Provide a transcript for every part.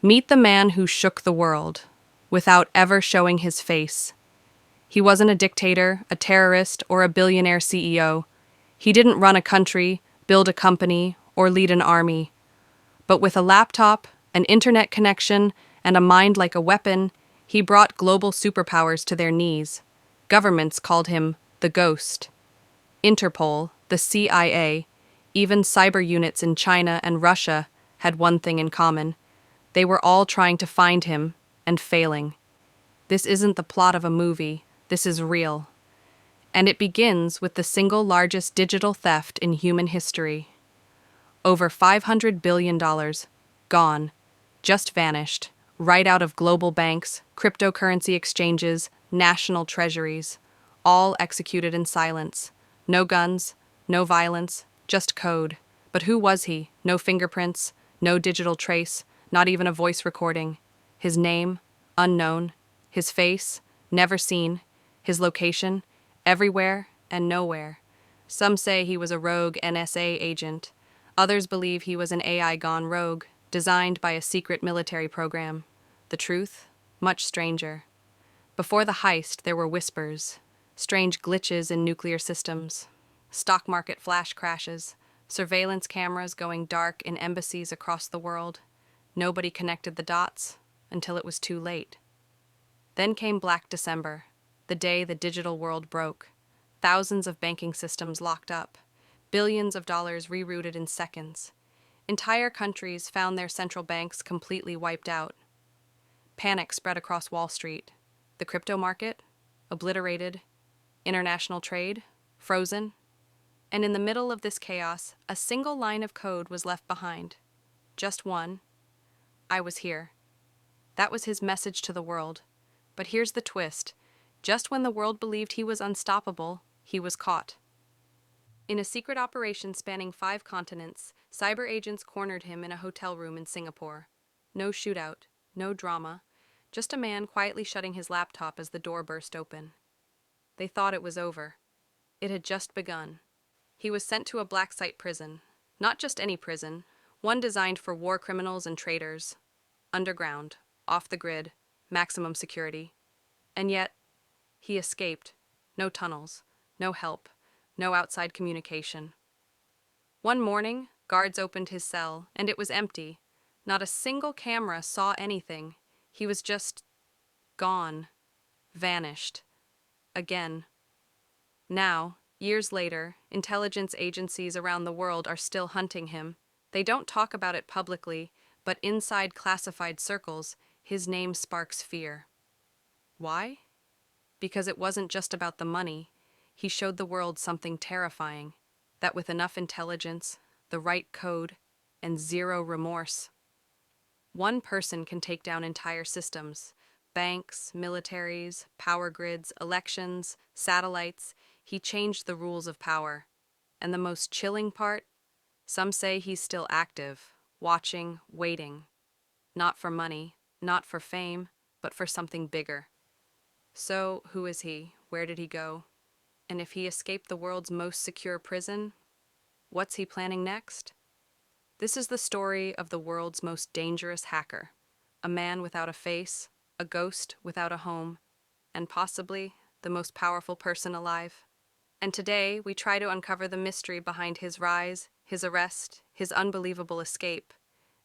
Meet the man who shook the world, without ever showing his face. He wasn't a dictator, a terrorist, or a billionaire CEO. He didn't run a country, build a company, or lead an army. But with a laptop, an internet connection, and a mind like a weapon, he brought global superpowers to their knees. Governments called him the Ghost. Interpol, the CIA, even cyber units in China and Russia had one thing in common. They were all trying to find him and failing. This isn't the plot of a movie. This is real. And it begins with the single largest digital theft in human history. Over $500 billion gone, just vanished, right out of global banks, cryptocurrency exchanges, national treasuries, all executed in silence. No guns, no violence, just code. But who was he? No fingerprints, no digital trace, not even a voice recording. His name, unknown. His face, never seen. His location, everywhere and nowhere. Some say he was a rogue NSA agent. Others believe he was an AI gone rogue, designed by a secret military program. The truth? Much stranger. Before the heist, there were whispers, strange glitches in nuclear systems, stock market flash crashes, surveillance cameras going dark in embassies across the world. Nobody connected the dots until it was too late. Then came Black December, the day the digital world broke. Thousands of banking systems locked up, billions of dollars rerouted in seconds. Entire countries found their central banks completely wiped out. Panic spread across Wall Street. The crypto market, obliterated. International trade, frozen. And in the middle of this chaos, a single line of code was left behind. Just one. I was here. That was his message to the world. But here's the twist. Just when the world believed he was unstoppable, he was caught. In a secret operation spanning 5 continents, cyber agents cornered him in a hotel room in Singapore. No shootout, no drama, just a man quietly shutting his laptop as the door burst open. They thought it was over. It had just begun. He was sent to a black site prison. Not just any prison, one designed for war criminals and traitors. Underground, off the grid, maximum security. And yet, he escaped. No tunnels, no help, no outside communication. One morning, guards opened his cell, and it was empty. Not a single camera saw anything. He was just gone, vanished. Again. Now, years later, intelligence agencies around the world are still hunting him. They don't talk about it publicly, but inside classified circles, his name sparks fear. Why? Because it wasn't just about the money. He showed the world something terrifying, that with enough intelligence, the right code, and zero remorse, one person can take down entire systems. Banks, militaries, power grids, elections, satellites. He changed the rules of power. And the most chilling part? Some say he's still active, watching, waiting. Not for money, not for fame, but for something bigger. So, who is he? Where did he go? And if he escaped the world's most secure prison, what's he planning next? This is the story of the world's most dangerous hacker. A man without a face, a ghost without a home, and possibly the most powerful person alive. And today, we try to uncover the mystery behind his rise, his arrest, his unbelievable escape,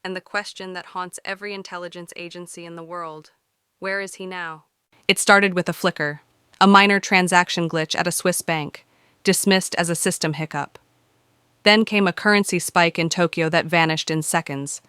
and the question that haunts every intelligence agency in the world. Where is he now? It started with a flicker, a minor transaction glitch at a Swiss bank, dismissed as a system hiccup. Then came a currency spike in Tokyo that vanished in seconds.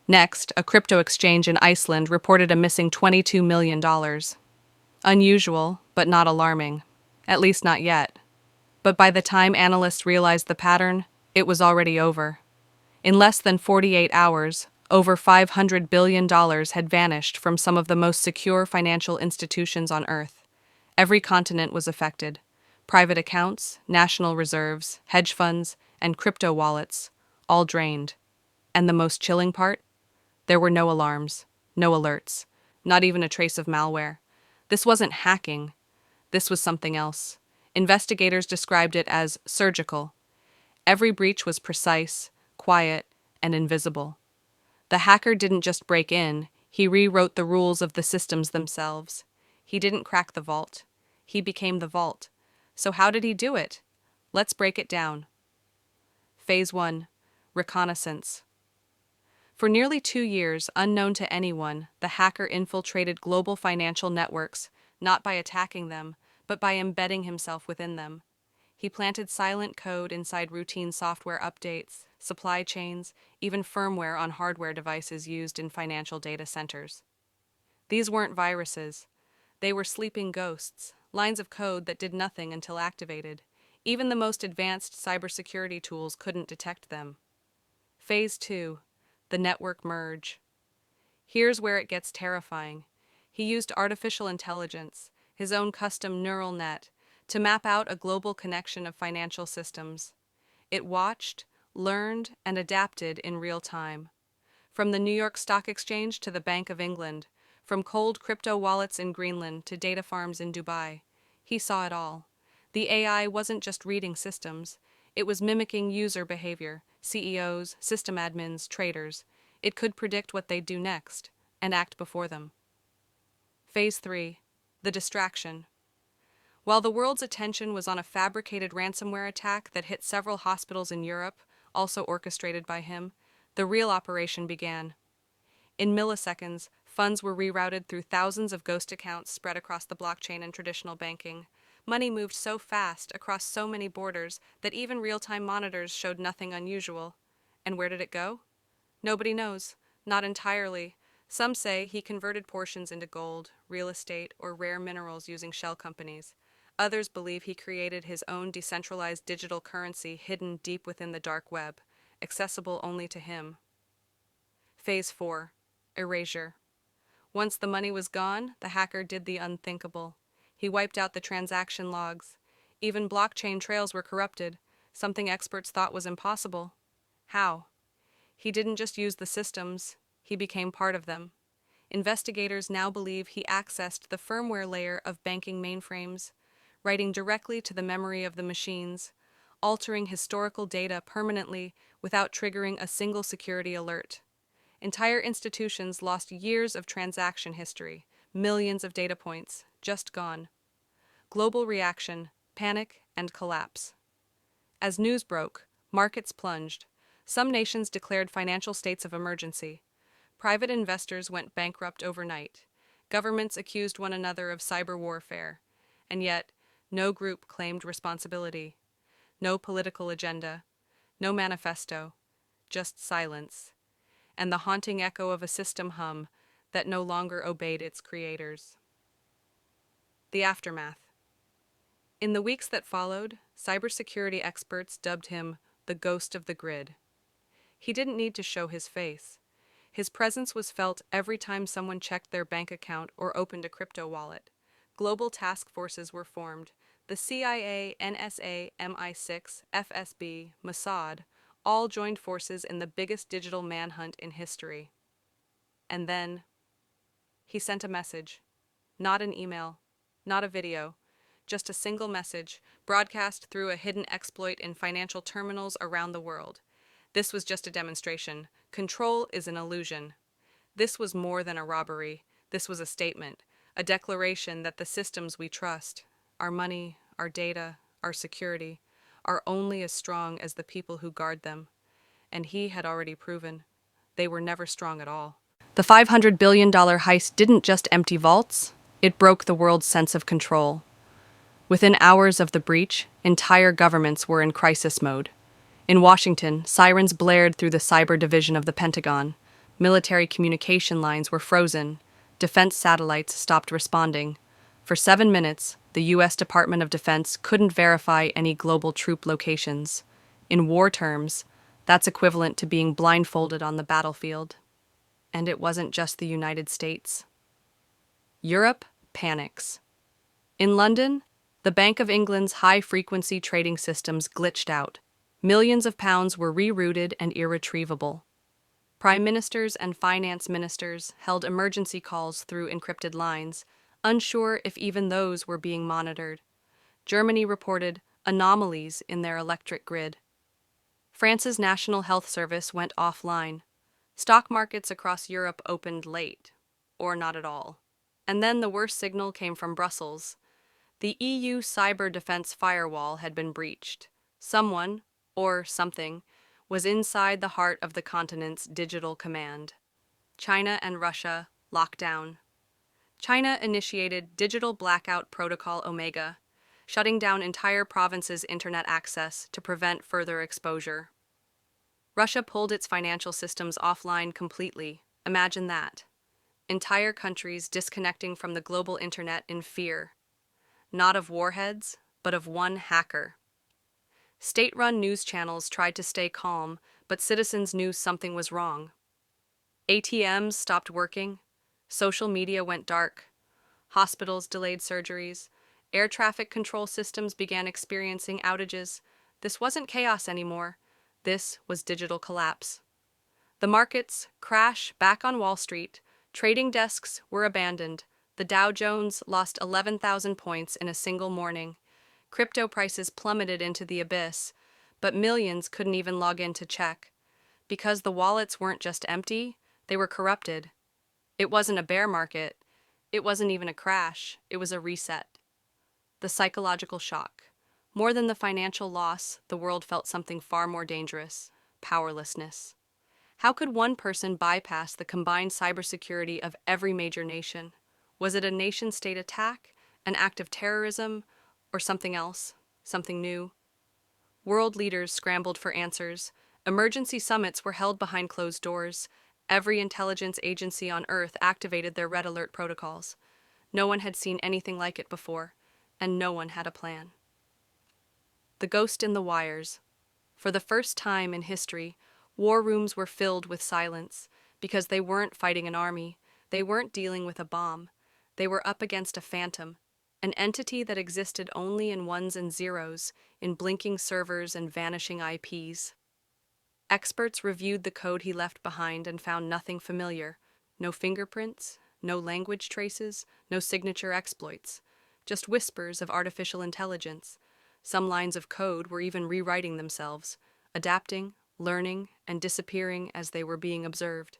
Next, a crypto exchange in Iceland reported a missing $22 million. Unusual, but not alarming. At least not yet. But by the time analysts realized the pattern, it was already over. In less than 48 hours, over $500 billion had vanished from some of the most secure financial institutions on Earth. Every continent was affected. Private accounts, national reserves, hedge funds, and crypto wallets, all drained. And the most chilling part? There were no alarms, no alerts, not even a trace of malware. This wasn't hacking. This was something else. Investigators described it as surgical. Every breach was precise, quiet, and invisible. The hacker didn't just break in, He rewrote the rules of the systems themselves. He didn't crack the vault. He became the vault. So how did he do it? Let's break it down. Phase 1. Reconnaissance. For nearly 2 years, unknown to anyone, the hacker infiltrated global financial networks, not by attacking them, but by embedding himself within them. He planted silent code inside routine software updates, supply chains, even firmware on hardware devices used in financial data centers. These weren't viruses. They were sleeping ghosts, lines of code that did nothing until activated. Even the most advanced cybersecurity tools couldn't detect them. Phase 2. The network merge. Here's where it gets terrifying. He used artificial intelligence, his own custom neural net, to map out a global connection of financial systems. It watched, learned, and adapted in real time. From the New York Stock Exchange to the Bank of England, from cold crypto wallets in Greenland to data farms in Dubai, he saw it all. The AI wasn't just reading systems, it was mimicking user behavior, CEOs, system admins, traders. It could predict what they'd do next, and act before them. Phase 3. The distraction. While the world's attention was on a fabricated ransomware attack that hit several hospitals in Europe, also orchestrated by him, the real operation began. In milliseconds, funds were rerouted through thousands of ghost accounts spread across the blockchain and traditional banking. Money moved so fast across so many borders that even real-time monitors showed nothing unusual. And where did it go? Nobody knows. Not entirely. Some say he converted portions into gold, real estate, or rare minerals using shell companies. Others believe he created his own decentralized digital currency hidden deep within the dark web, accessible only to him. Phase 4. Erasure. Once the money was gone, the hacker did the unthinkable. He wiped out the transaction logs. Even blockchain trails were corrupted, something experts thought was impossible. How? He didn't just use the systems, he became part of them. Investigators now believe he accessed the firmware layer of banking mainframes, writing directly to the memory of the machines, altering historical data permanently without triggering a single security alert. Entire institutions lost years of transaction history, millions of data points, just gone. Global reaction, panic, and collapse. As news broke, markets plunged. Some nations declared financial states of emergency. Private investors went bankrupt overnight. Governments accused one another of cyber warfare. And yet, no group claimed responsibility. No political agenda. No manifesto. Just silence. And the haunting echo of a system hum that no longer obeyed its creators. The aftermath. In the weeks that followed, cybersecurity experts dubbed him the ghost of the grid. He didn't need to show his face. His presence was felt every time someone checked their bank account or opened a crypto wallet. Global task forces were formed. The CIA, NSA, MI6, FSB, Mossad all joined forces in the biggest digital manhunt in history. And then, he sent a message. Not an email, not a video, just a single message, broadcast through a hidden exploit in financial terminals around the world. This was just a demonstration. Control is an illusion. This was more than a robbery. This was a statement, a declaration that the systems we trust, our money, our data, our security, are only as strong as the people who guard them. And he had already proven they were never strong at all. The $500 billion heist didn't just empty vaults, it broke the world's sense of control. Within hours of the breach, entire governments were in crisis mode. In Washington, sirens blared through the cyber division of the Pentagon. Military communication lines were frozen. Defense satellites stopped responding. For 7 minutes, the U.S. Department of Defense couldn't verify any global troop locations. In war terms, that's equivalent to being blindfolded on the battlefield. And it wasn't just the United States. Europe panics. In London, the Bank of England's high-frequency trading systems glitched out. Millions of pounds were rerouted and irretrievable. Prime ministers and finance ministers held emergency calls through encrypted lines, unsure if even those were being monitored. Germany reported anomalies in their electric grid. France's National Health Service went offline. Stock markets across Europe opened late. or not at all. And then the worst signal came from Brussels. The EU cyber defense firewall had been breached. Someone, or something, was inside the heart of the continent's digital command. China and Russia locked down. China initiated Digital Blackout Protocol Omega, shutting down entire provinces' internet access to prevent further exposure. Russia pulled its financial systems offline completely. Imagine that. Entire countries disconnecting from the global internet in fear. Not of warheads, but of one hacker. State-run news channels tried to stay calm, but citizens knew something was wrong. ATMs stopped working. Social media went dark. Hospitals delayed surgeries. Air traffic control systems began experiencing outages. This wasn't chaos anymore. This was digital collapse. The markets crash back on Wall Street. Trading desks were abandoned. The Dow Jones lost 11,000 points in a single morning. Crypto prices plummeted into the abyss, but millions couldn't even log in to check. Because the wallets weren't just empty, they were corrupted. It wasn't a bear market. It wasn't even a crash. It was a reset. The psychological shock. More than the financial loss, the world felt something far more dangerous: powerlessness. How could one person bypass the combined cybersecurity of every major nation? Was it a nation-state attack, an act of terrorism, or something else, something new? World leaders scrambled for answers. Emergency summits were held behind closed doors. Every intelligence agency on Earth activated their red alert protocols. No one had seen anything like it before, and no one had a plan. The ghost in the wires. For the first time in history, war rooms were filled with silence, because they weren't fighting an army, they weren't dealing with a bomb. They were up against a phantom, an entity that existed only in ones and zeros, in blinking servers and vanishing IPs. Experts reviewed the code he left behind and found nothing familiar. No fingerprints, no language traces, no signature exploits. Just whispers of artificial intelligence. Some lines of code were even rewriting themselves, adapting, learning, and disappearing as they were being observed.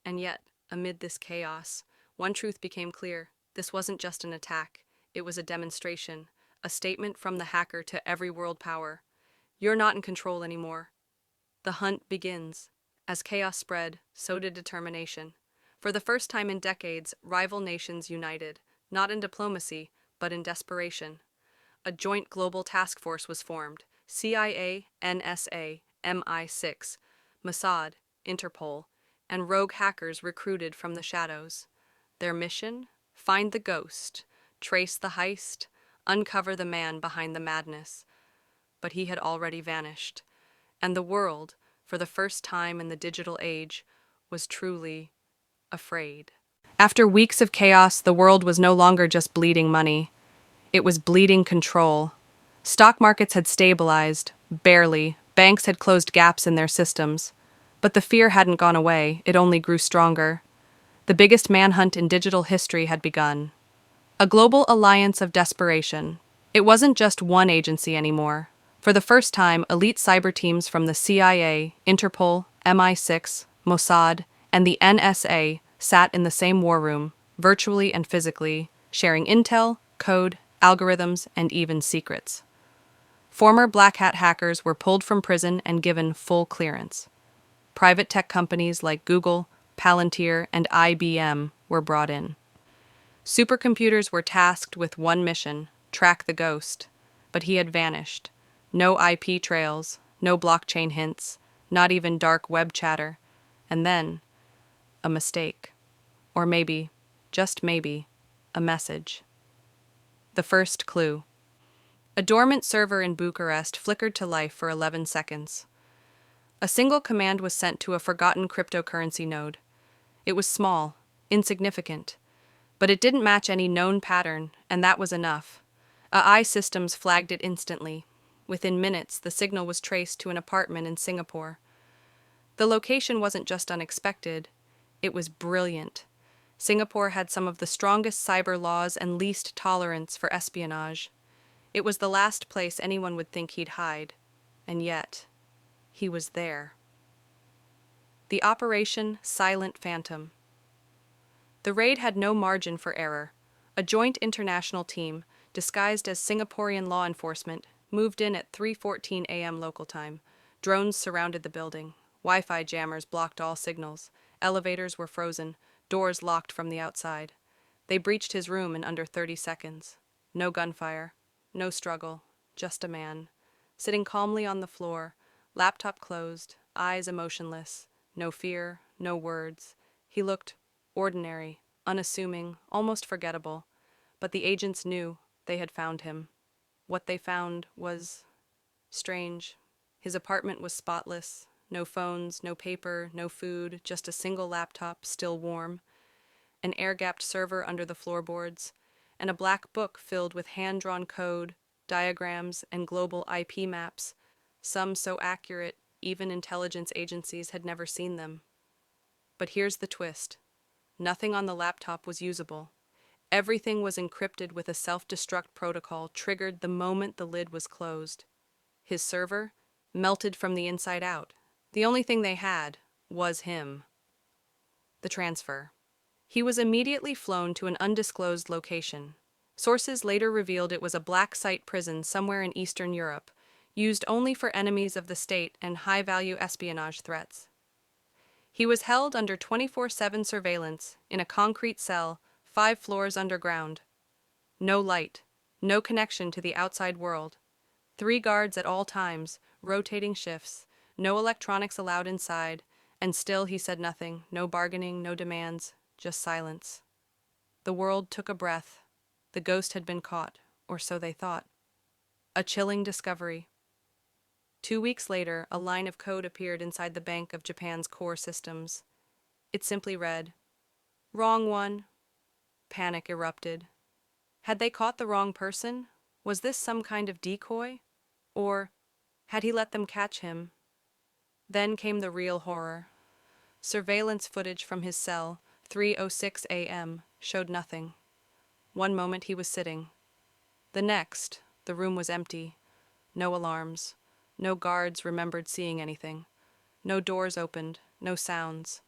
And yet, amid this chaos, one truth became clear. This wasn't just an attack. It was a demonstration, a statement from the hacker to every world power. You're not in control anymore. The hunt begins. As chaos spread, so did determination. For the first time in decades, rival nations united, not in diplomacy, but in desperation. A joint global task force was formed: CIA, NSA, MI6, Mossad, Interpol, and rogue hackers recruited from the shadows. Their mission? Find the ghost, trace the heist, uncover the man behind the madness. But he had already vanished, and the world, for the first time in the digital age, was truly afraid. After weeks of chaos, the world was no longer just bleeding money. It was bleeding control. Stock markets had stabilized, barely. Banks had closed gaps in their systems. But the fear hadn't gone away, it only grew stronger. The biggest manhunt in digital history had begun. A global alliance of desperation. It wasn't just one agency anymore. For the first time, elite cyber teams from the CIA, Interpol, MI6, Mossad, and the NSA sat in the same war room, virtually and physically, sharing intel, code, algorithms, and even secrets. Former black hat hackers were pulled from prison and given full clearance. Private tech companies like Google, Palantir, and IBM were brought in. Supercomputers were tasked with one mission: track the ghost. But he had vanished. No IP trails, no blockchain hints, not even dark web chatter. And then, a mistake. Or maybe, just maybe, a message. The first clue. A dormant server in Bucharest flickered to life for 11 seconds. A single command was sent to a forgotten cryptocurrency node. It was small, insignificant, but it didn't match any known pattern, and that was enough. AI systems flagged it instantly. Within minutes, the signal was traced to an apartment in Singapore. The location wasn't just unexpected, it was brilliant. Singapore had some of the strongest cyber laws and least tolerance for espionage. It was the last place anyone would think he'd hide, and yet, he was there. The Operation Silent Phantom. The raid had no margin for error. A joint international team, disguised as Singaporean law enforcement, moved in at 3:14 a.m. local time. Drones surrounded the building. Wi-Fi jammers blocked all signals. Elevators were frozen, doors locked from the outside. They breached his room in under 30 seconds. No gunfire, no struggle, just a man, sitting calmly on the floor, laptop closed, eyes emotionless, no fear, no words. He looked ordinary, unassuming, almost forgettable, but the agents knew they had found him. What they found was strange. His apartment was spotless. No phones, no paper, no food, just a single laptop, still warm, an air-gapped server under the floorboards, and a black book filled with hand-drawn code, diagrams, and global IP maps, some so accurate even intelligence agencies had never seen them. But here's the twist. Nothing on the laptop was usable. Everything was encrypted with a self-destruct protocol triggered the moment the lid was closed. His server melted from the inside out. The only thing they had was him. The transfer. He was immediately flown to an undisclosed location. Sources later revealed it was a black site prison somewhere in Eastern Europe, used only for enemies of the state and high-value espionage threats. He was held under 24/7 surveillance in a concrete cell 5 floors underground. No light, no connection to the outside world. 3 guards at all times, rotating shifts, no electronics allowed inside, and still he said nothing, no bargaining, no demands, just silence. The world took a breath. The ghost had been caught, or so they thought. A chilling discovery. 2 weeks later, a line of code appeared inside the Bank of Japan's core systems. It simply read, "Wrong one." Panic erupted. Had they caught the wrong person? Was this some kind of decoy? Or had he let them catch him? Then came the real horror. Surveillance footage from his cell, 3:06 a.m., showed nothing. One moment he was sitting. The next, the room was empty. No alarms. No guards remembered seeing anything. No doors opened. No sounds.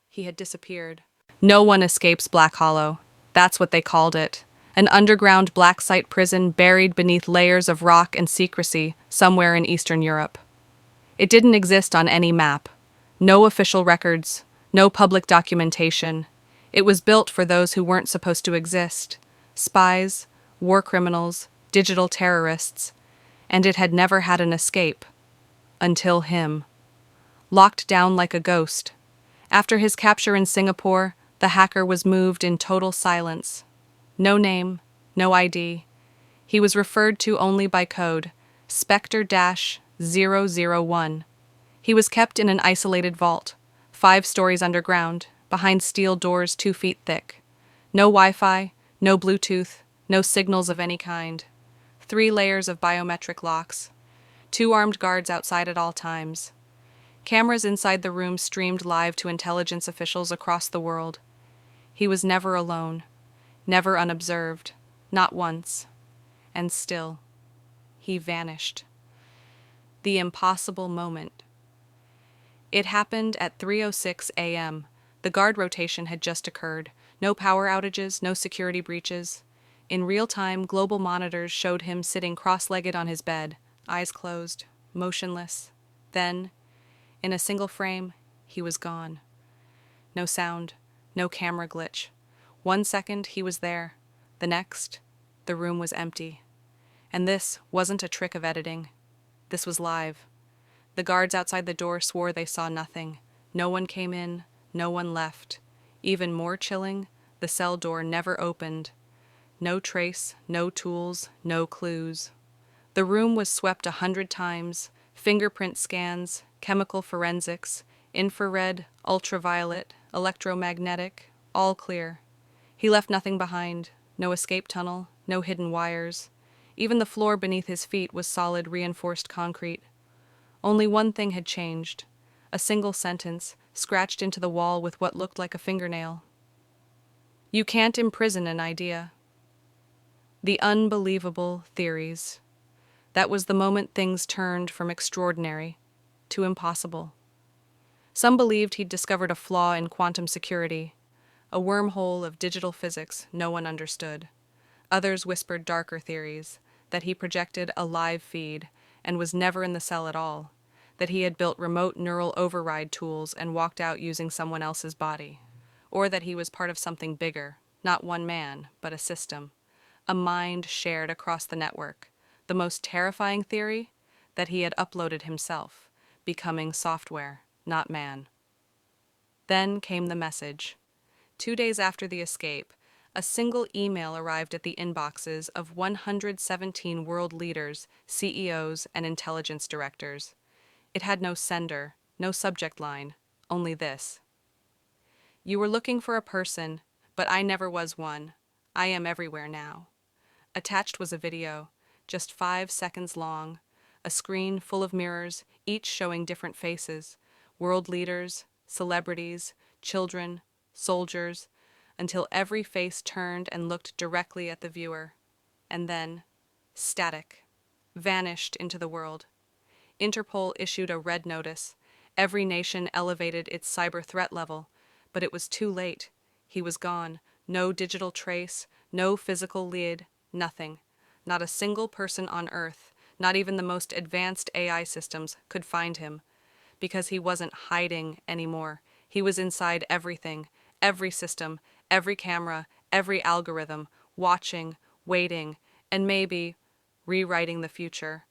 He had disappeared. No one escapes Black Hollow. That's what they called it. An underground black site prison buried beneath layers of rock and secrecy somewhere in Eastern Europe. It didn't exist on any map. No official records. No public documentation. It was built for those who weren't supposed to exist. Spies, war criminals, digital terrorists. And it had never had an escape. Until him. Locked down like a ghost. After his capture in Singapore, the hacker was moved in total silence. No name, no ID. He was referred to only by code, Spectre-001. He was kept in an isolated vault, 5 stories underground, behind steel doors 2 feet thick. No Wi-Fi, no Bluetooth, no signals of any kind. 3 layers of biometric locks. 2 armed guards outside at all times. Cameras inside the room streamed live to intelligence officials across the world. He was never alone, never unobserved, not once. And still, he vanished. The impossible moment. It happened at 3:06 a.m. The guard rotation had just occurred. No power outages, no security breaches. In real time, global monitors showed him sitting cross-legged on his bed, eyes closed, motionless. Then, in a single frame, he was gone. No sound, no camera glitch. 1 second, he was there. The next, the room was empty. And this wasn't a trick of editing. This was live. The guards outside the door swore they saw nothing. No one came in, no one left. Even more chilling, the cell door never opened. No trace, no tools, no clues. The room was swept 100 times, fingerprint scans, chemical forensics, infrared, ultraviolet, electromagnetic, all clear. He left nothing behind, no escape tunnel, no hidden wires. Even the floor beneath his feet was solid, reinforced concrete. Only one thing had changed, a single sentence, scratched into the wall with what looked like a fingernail. You can't imprison an idea. The unbelievable theories. That was the moment things turned from extraordinary to impossible. Some believed he'd discovered a flaw in quantum security, a wormhole of digital physics no one understood. Others whispered darker theories, that he projected a live feed and was never in the cell at all, that he had built remote neural override tools and walked out using someone else's body, or that he was part of something bigger, not one man, but a system, a mind shared across the network. The most terrifying theory? That he had uploaded himself, becoming software, not man. Then came the message. 2 days after the escape, a single email arrived at the inboxes of 117 world leaders, CEOs, and intelligence directors. It had no sender, no subject line, only this. You were looking for a person, but I never was one. I am everywhere now. Attached was a video, just 5 seconds long, a screen full of mirrors, each showing different faces, world leaders, celebrities, children, soldiers, until every face turned and looked directly at the viewer. And then, static, vanished into the world. Interpol issued a red notice. Every nation elevated its cyber threat level, but it was too late. He was gone. No digital trace, no physical lid, nothing. Not a single person on Earth, not even the most advanced AI systems, could find him. Because he wasn't hiding anymore. He was inside everything, every system, every camera, every algorithm, watching, waiting, and maybe rewriting the future.